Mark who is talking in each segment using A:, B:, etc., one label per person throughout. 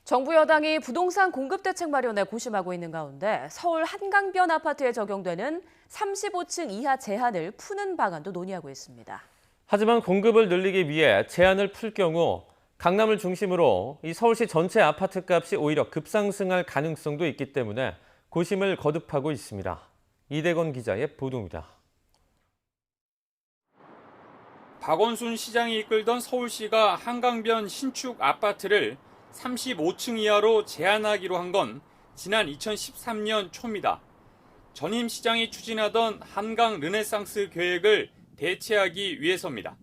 A: 정부 여당이 부동산 공급 대책 마련에 고심하고 있는 가운데 서울 한강변 아파트에 적용되는 35층 이하 제한을 푸는 방안도 논의하고 있습니다.
B: 하지만 공급을 늘리기 위해 제한을 풀 경우 강남을 중심으로 이 서울시 전체 아파트 값이 오히려 급상승할 가능성도 있기 때문에 고심을 거듭하고 있습니다. 이대건 기자의 보도입니다.
C: 박원순 시장이 이끌던 서울시가 한강변 신축 아파트를 35층 이하로 제한하기로 한 건 지난 2013년 초입니다. 전임 시장이 추진하던 한강 르네상스 계획을 대체하기 위해서입니다.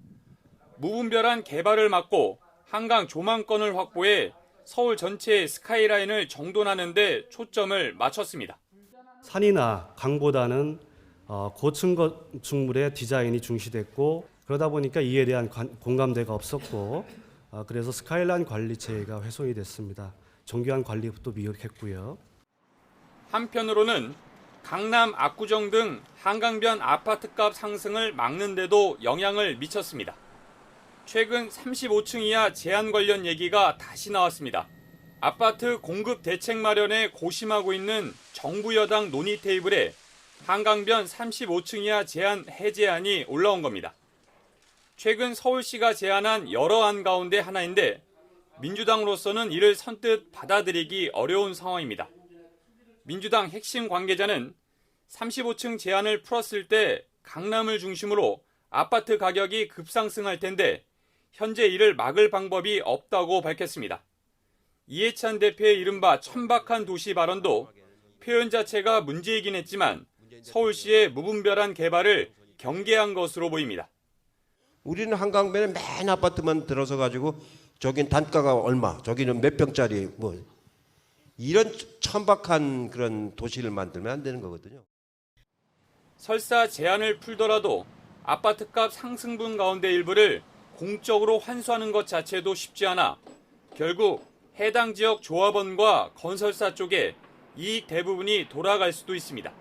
C: 무분별한 개발을 막고 한강 조망권을 확보해 서울 전체의 스카이라인을 정돈하는 데 초점을 맞췄습니다.
D: 산이나 강보다는 고층 건축물의 디자인이 중시됐고 그러다 보니까 이에 대한 공감대가 없었고 그래서 스카이라인 관리 체계가 훼손이 됐습니다. 정교한 관리부터 미흡했고요.
C: 한편으로는 강남 압구정 등 한강변 아파트값 상승을 막는 데도 영향을 미쳤습니다. 최근 35층 이하 제한 관련 얘기가 다시 나왔습니다. 아파트 공급 대책 마련에 고심하고 있는 정부 여당 논의 테이블에 한강변 35층 이하 제한 해제안이 올라온 겁니다. 최근 서울시가 제안한 여러 안 가운데 하나인데 민주당으로서는 이를 선뜻 받아들이기 어려운 상황입니다. 민주당 핵심 관계자는 35층 제한을 풀었을 때 강남을 중심으로 아파트 가격이 급상승할 텐데 현재 이를 막을 방법이 없다고 밝혔습니다. 이해찬 대표의 이른바 천박한 도시 발언도 표현 자체가 문제이긴 했지만 서울시의 무분별한 개발을 경계한 것으로 보입니다.
E: 우리는 한강변에 맨 아파트만 들어서 가지고 저긴 단가가 얼마, 저기는 몇 평짜리 뭐 이런 천박한 그런 도시를 만들면 안 되는 거거든요.
C: 설사 제한을 풀더라도 아파트값 상승분 가운데 일부를 공적으로 환수하는 것 자체도 쉽지 않아 결국 해당 지역 조합원과 건설사 쪽에 이익 대부분이 돌아갈 수도 있습니다.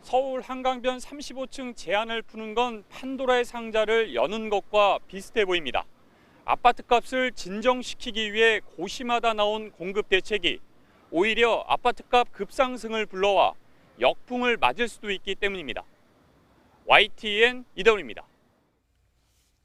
C: 서울 한강변 35층 제한을 푸는 건 판도라의 상자를 여는 것과 비슷해 보입니다. 아파트값을 진정시키기 위해 고심하다 나온 공급 대책이 오히려 아파트값 급상승을 불러와 역풍을 맞을 수도 있기 때문입니다. YTN 이대훈입니다.